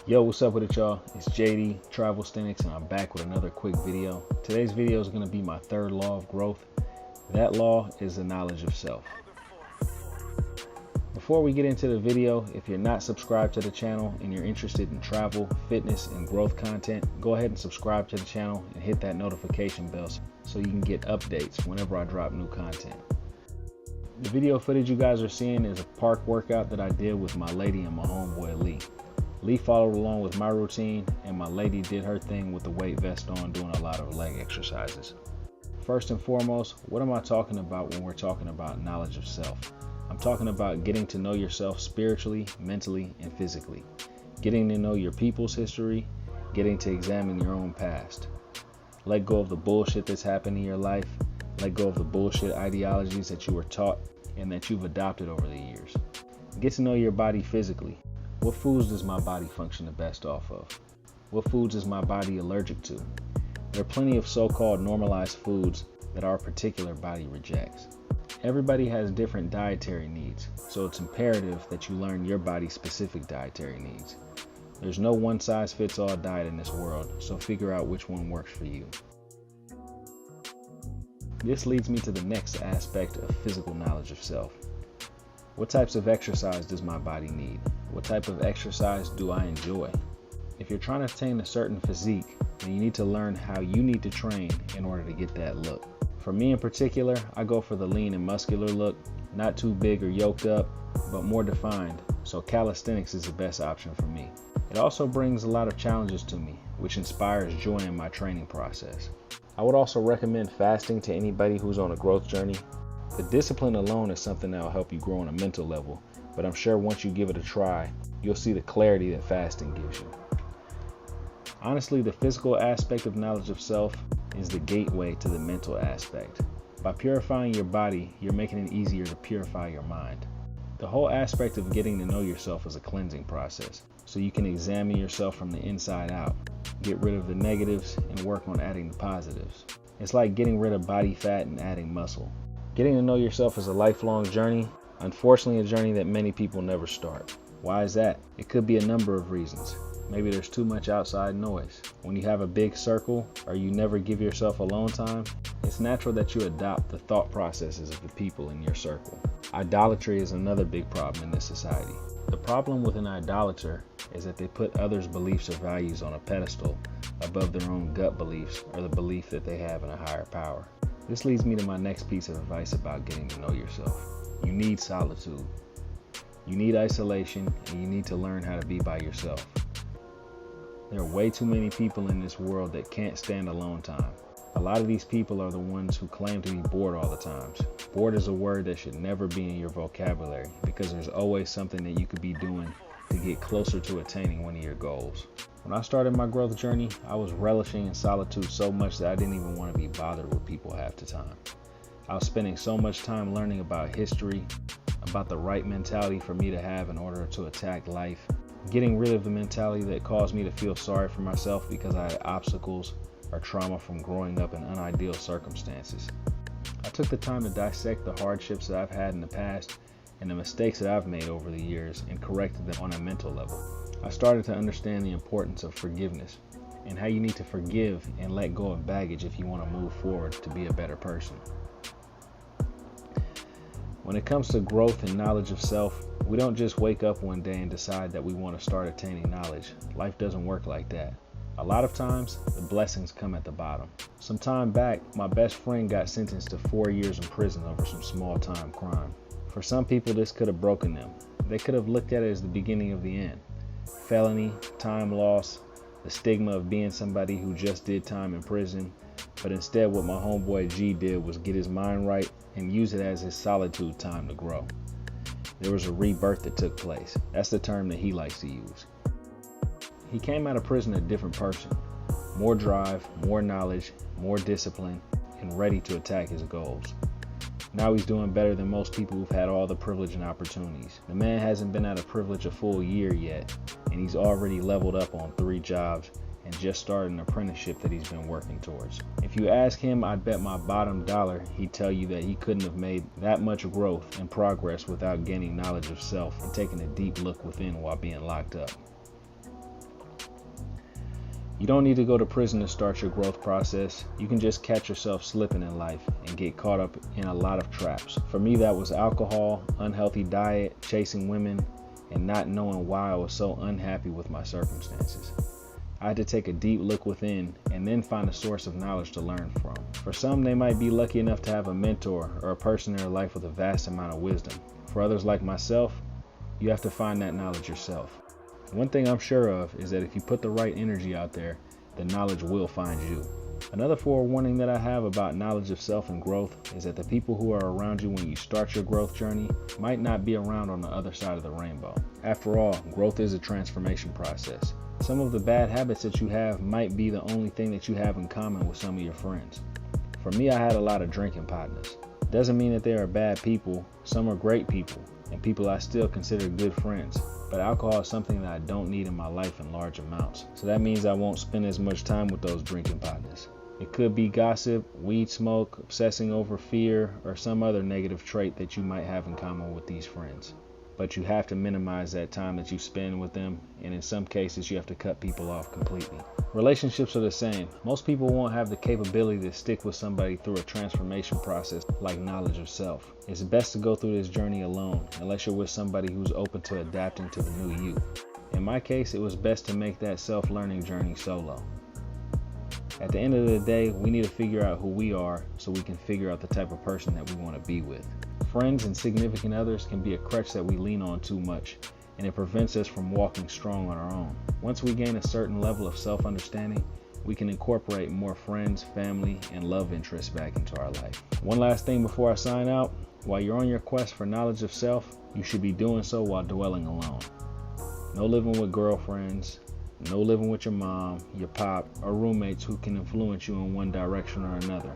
Yo, what's up with it, y'all? It's JD, travelsthenix, and I'm back with another quick video. Today's video is going to be my third law of growth. That law is the knowledge of self. Before we get into the video, if you're not subscribed to the channel and you're interested in travel, fitness, and growth content, go ahead and subscribe to the channel and hit that notification bell so you can get updates whenever I drop new content. The video footage you guys are seeing is a park workout that I did with my lady and my homeboy Lee. Lee followed along with my routine, and my lady did her thing with the weight vest on, doing a lot of leg exercises. First and foremost, what am I talking about when we're talking about knowledge of self? I'm talking about getting to know yourself spiritually, mentally, and physically. Getting to know your people's history, getting to examine your own past. Let go of the bullshit that's happened in your life. Let go of the bullshit ideologies that you were taught and that you've adopted over the years. Get to know your body physically. What foods does my body function the best off of? What foods is my body allergic to? There are plenty of so-called normalized foods that our particular body rejects. Everybody has different dietary needs, so it's imperative that you learn your body's specific dietary needs. There's no one-size-fits-all diet in this world, so figure out which one works for you. This leads me to the next aspect of physical knowledge of self. What types of exercise does my body need? What type of exercise do I enjoy? If you're trying to attain a certain physique, then you need to learn how you need to train in order to get that look. For me in particular, I go for the lean and muscular look, not too big or yoked up, but more defined, so calisthenics is the best option for me. It also brings a lot of challenges to me, which inspires joy in my training process. I would also recommend fasting to anybody who's on a growth journey. The discipline alone is something that will help you grow on a mental level, but I'm sure once you give it a try, you'll see the clarity that fasting gives you. Honestly, the physical aspect of knowledge of self is the gateway to the mental aspect. By purifying your body, you're making it easier to purify your mind. The whole aspect of getting to know yourself is a cleansing process, so you can examine yourself from the inside out, get rid of the negatives, and work on adding the positives. It's like getting rid of body fat and adding muscle. Getting to know yourself is a lifelong journey, unfortunately a journey that many people never start. Why is that? It could be a number of reasons. Maybe there's too much outside noise. When you have a big circle or you never give yourself alone time, it's natural that you adopt the thought processes of the people in your circle. Idolatry is another big problem in this society. The problem with an idolater is that they put others' beliefs or values on a pedestal above their own gut beliefs or the belief that they have in a higher power. This leads me to my next piece of advice about getting to know yourself. You need solitude. You need isolation, and you need to learn how to be by yourself. There are way too many people in this world that can't stand alone time. A lot of these people are the ones who claim to be bored all the times. Bored is a word that should never be in your vocabulary because there's always something that you could be doing to get closer to attaining one of your goals. When I started my growth journey, I was relishing in solitude so much that I didn't even want to be bothered with people half the time. I was spending so much time learning about history, about the right mentality for me to have in order to attack life, getting rid of the mentality that caused me to feel sorry for myself because I had obstacles or trauma from growing up in unideal circumstances. I took the time to dissect the hardships that I've had in the past and the mistakes that I've made over the years and corrected them on a mental level. I started to understand the importance of forgiveness and how you need to forgive and let go of baggage if you want to move forward to be a better person. When it comes to growth and knowledge of self, we don't just wake up one day and decide that we want to start attaining knowledge. Life doesn't work like that. A lot of times, the blessings come at the bottom. Some time back, my best friend got sentenced to 4 years in prison over some small-time crime. For some people, this could have broken them. They could have looked at it as the beginning of the end. Felony, time loss, the stigma of being somebody who just did time in prison. But instead, what my homeboy G did was get his mind right and use it as his solitude time to grow. There was a rebirth that took place. That's the term that he likes to use. He came out of prison a different person. More drive, more knowledge, more discipline, and ready to attack his goals. Now he's doing better than most people who've had all the privilege and opportunities. The man hasn't been out of privilege a full year yet, and he's already leveled up on 3 jobs and just started an apprenticeship that he's been working towards. If you ask him, I'd bet my bottom dollar he'd tell you that he couldn't have made that much growth and progress without gaining knowledge of self and taking a deep look within while being locked up. You don't need to go to prison to start your growth process. You can just catch yourself slipping in life and get caught up in a lot of traps. For me, that was alcohol, unhealthy diet, chasing women, and not knowing why I was so unhappy with my circumstances. I had to take a deep look within and then find a source of knowledge to learn from. For some, they might be lucky enough to have a mentor or a person in their life with a vast amount of wisdom. For others like myself, you have to find that knowledge yourself. One thing I'm sure of is that if you put the right energy out there, the knowledge will find you. Another forewarning that I have about knowledge of self and growth is that the people who are around you when you start your growth journey might not be around on the other side of the rainbow. After all, growth is a transformation process. Some of the bad habits that you have might be the only thing that you have in common with some of your friends. For me, I had a lot of drinking partners. Doesn't mean that they are bad people. Some are great people and people I still consider good friends. But alcohol is something that I don't need in my life in large amounts. So that means I won't spend as much time with those drinking partners. It could be gossip, weed smoke, obsessing over fear, or some other negative trait that you might have in common with these friends. But you have to minimize that time that you spend with them, and in some cases you have to cut people off completely. Relationships are the same. Most people won't have the capability to stick with somebody through a transformation process like knowledge of self. It's best to go through this journey alone, unless you're with somebody who's open to adapting to the new you. In my case, it was best to make that self-learning journey solo. At the end of the day, we need to figure out who we are so we can figure out the type of person that we want to be with. Friends and significant others can be a crutch that we lean on too much, and it prevents us from walking strong on our own. Once we gain a certain level of self-understanding, we can incorporate more friends, family, and love interests back into our life. One last thing before I sign out. While you're on your quest for knowledge of self, you should be doing so while dwelling alone. No living with girlfriends, no living with your mom, your pop, or roommates who can influence you in one direction or another.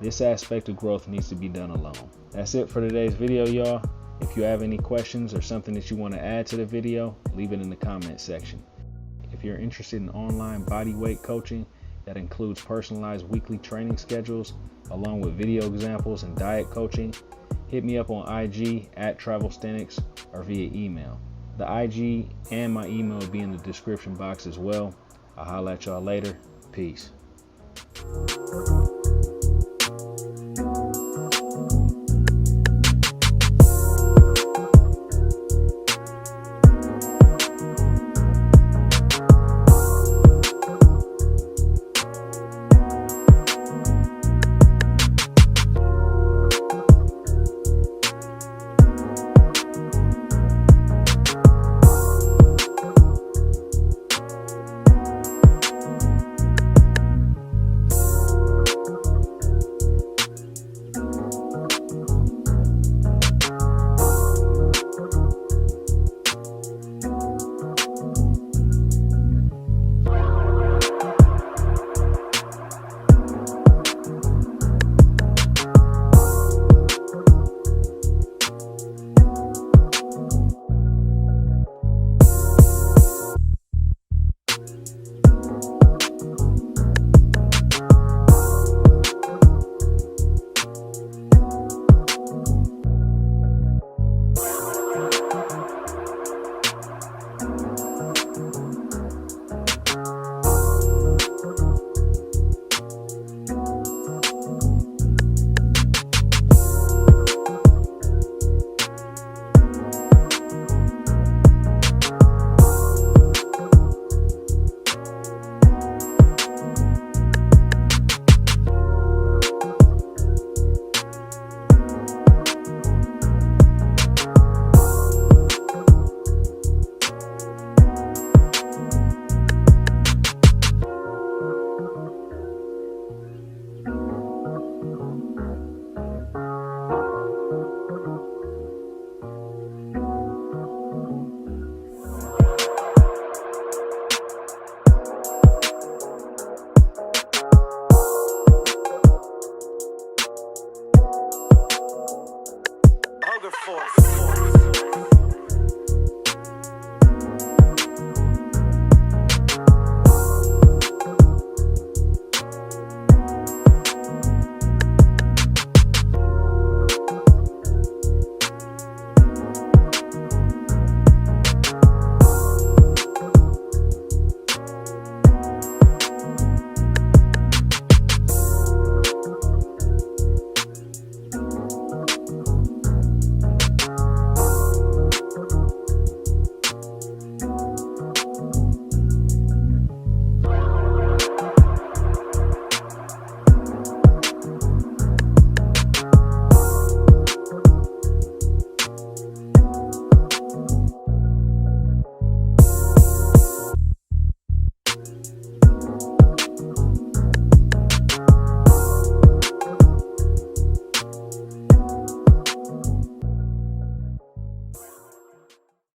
This aspect of growth needs to be done alone. That's it for today's video, y'all. If you have any questions or something that you want to add to the video, leave it in the comment section. If you're interested in online body weight coaching that includes personalized weekly training schedules, along with video examples and diet coaching, hit me up on IG at travelsthenix or via email. The IG and my email will be in the description box as well. I'll holler at y'all later. Peace.